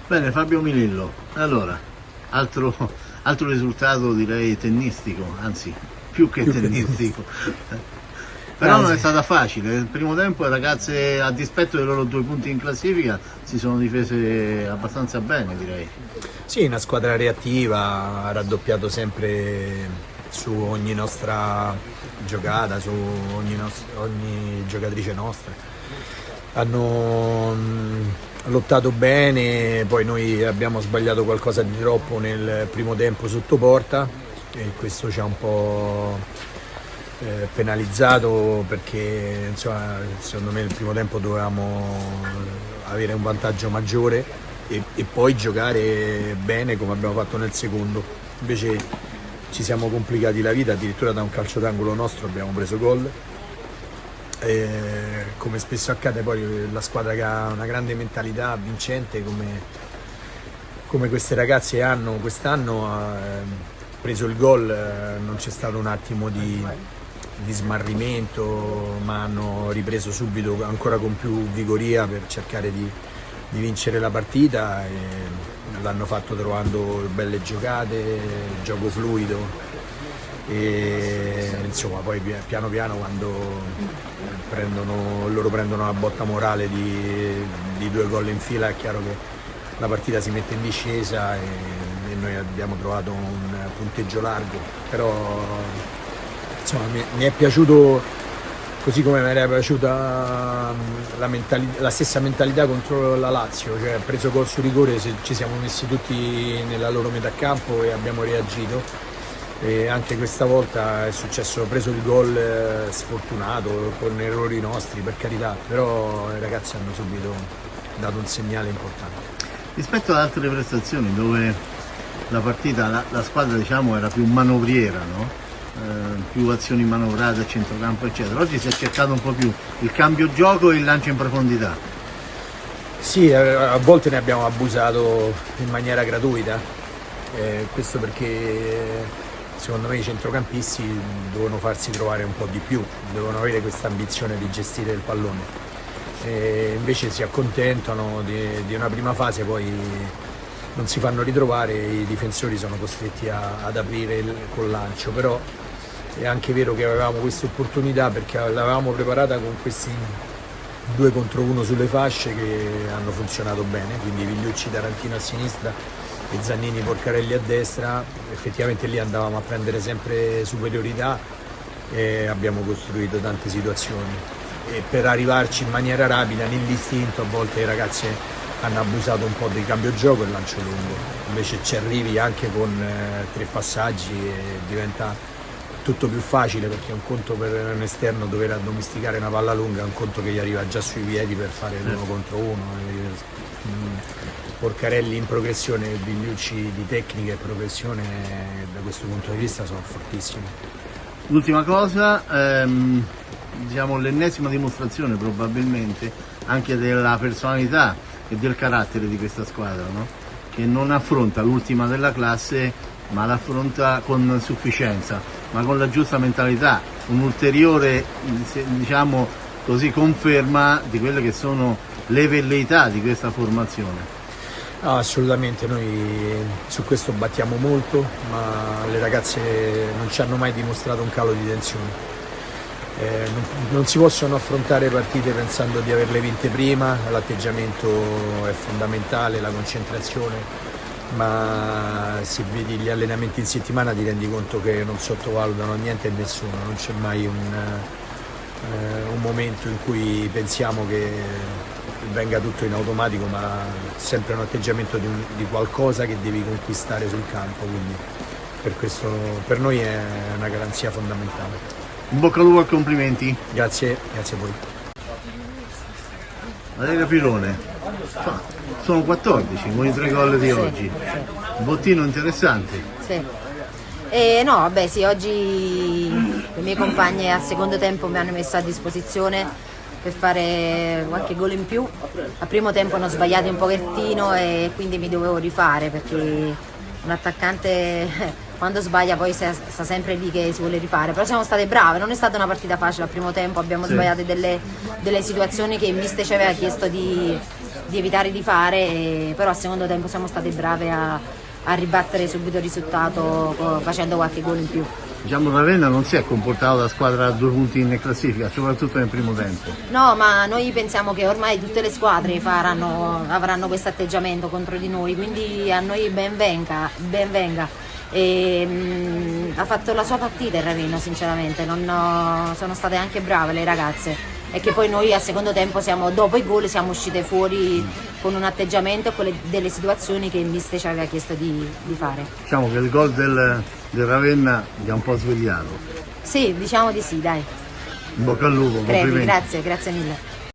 Bene, Fabio Milillo, allora, altro risultato direi tennistico, anzi più che tennistico. Però non è stata facile, nel primo tempo le ragazze, a dispetto dei loro 2 punti in classifica, si sono difese abbastanza bene, direi. Sì, una squadra reattiva, ha raddoppiato sempre su ogni nostra giocata, su ogni giocatrice nostra. Hanno lottato bene, poi noi abbiamo sbagliato qualcosa di troppo nel primo tempo sotto porta e questo ci ha un po' penalizzato, perché insomma, secondo me nel primo tempo dovevamo avere un vantaggio maggiore e poi giocare bene come abbiamo fatto nel secondo. Invece ci siamo complicati la vita, addirittura da un calcio d'angolo nostro abbiamo preso gol. Come spesso accade, poi la squadra che ha una grande mentalità vincente come queste ragazze hanno quest'anno, ha preso il gol, non c'è stato un attimo di smarrimento, ma hanno ripreso subito ancora con più vigoria per cercare di vincere la partita e l'hanno fatto trovando belle giocate, gioco fluido e insomma poi piano piano quando loro prendono la botta morale di 2 gol in fila, è chiaro che la partita si mette in discesa e noi abbiamo trovato un punteggio largo, però insomma mi è piaciuto, così come mi era piaciuta la stessa mentalità contro la Lazio, cioè preso gol su rigore, ci siamo messi tutti nella loro metà campo e abbiamo reagito. E anche questa volta è successo, preso il gol sfortunato con errori nostri, per carità, però i ragazzi hanno subito dato un segnale importante. Rispetto ad altre prestazioni dove la partita, la squadra diciamo era più manovriera, no? Più azioni manovrate a centrocampo eccetera, oggi si è cercato un po' più il cambio gioco e il lancio in profondità. Sì, a volte ne abbiamo abusato in maniera gratuita, questo perché secondo me i centrocampisti devono farsi trovare un po' di più, devono avere questa ambizione di gestire il pallone. Invece si accontentano di una prima fase, poi non si fanno ritrovare, i difensori sono costretti ad aprire col lancio, però è anche vero che avevamo questa opportunità perché l'avevamo preparata con questi 2 contro 1 sulle fasce che hanno funzionato bene, quindi Vigliucci Tarantino a sinistra e Zannini Porcarelli a destra. Effettivamente lì andavamo a prendere sempre superiorità e abbiamo costruito tante situazioni e per arrivarci in maniera rapida nell'istinto a volte i ragazzi hanno abusato un po' del cambio gioco e il lancio lungo, invece ci arrivi anche con 3 passaggi e diventa tutto più facile, perché è un conto per un esterno dover addomesticare una palla lunga, è un conto che gli arriva già sui piedi per fare l'1 contro 1. Porcarelli in progressione, Vigliucci di tecnica e progressione da questo punto di vista sono fortissimi. L'ultima cosa, diciamo l'ennesima dimostrazione probabilmente anche della personalità e del carattere di questa squadra, no? Che non affronta l'ultima della classe ma l'affronta con sufficienza, ma con la giusta mentalità, un'ulteriore diciamo così conferma di quelle che sono le velleità di questa formazione. No, assolutamente, noi su questo battiamo molto, ma le ragazze non ci hanno mai dimostrato un calo di tensione. Non si possono affrontare partite pensando di averle vinte prima, l'atteggiamento è fondamentale, la concentrazione, ma se vedi gli allenamenti in settimana ti rendi conto che non sottovalutano niente e nessuno, non c'è mai un momento in cui pensiamo che venga tutto in automatico, ma sempre un atteggiamento di qualcosa che devi conquistare sul campo, quindi per questo per noi è una garanzia fondamentale. In bocca al lupo e complimenti. Grazie a voi. Valeria Pirone, sono 14 con i 3 gol di oggi, un bottino interessante. Sì. No, vabbè sì, oggi le mie compagne al secondo tempo mi hanno messo a disposizione per fare qualche gol in più. Al primo tempo hanno sbagliato un pochettino e quindi mi dovevo rifare perché un attaccante quando sbaglia poi sta sempre lì che si vuole rifare, però siamo state brave, non è stata una partita facile al primo tempo, abbiamo sbagliato delle situazioni che il mister ci aveva chiesto di evitare di fare, però al secondo tempo siamo state brave a ribattere subito il risultato facendo qualche gol in più. Diciamo Ravenna non si è comportato da squadra a 2 punti in classifica, soprattutto nel primo tempo. No, ma noi pensiamo che ormai tutte le squadre avranno questo atteggiamento contro di noi, quindi a noi ben venga. Ha fatto la sua partita il Ravenna, sinceramente, sono state anche brave le ragazze, e che poi noi al secondo tempo dopo i gol siamo uscite fuori con un atteggiamento e delle situazioni che il mister ci aveva chiesto di fare. Diciamo che il gol del Ravenna vi ha un po' svegliato. Sì, diciamo di sì, dai. In bocca al lupo, Prego, complimenti. grazie mille.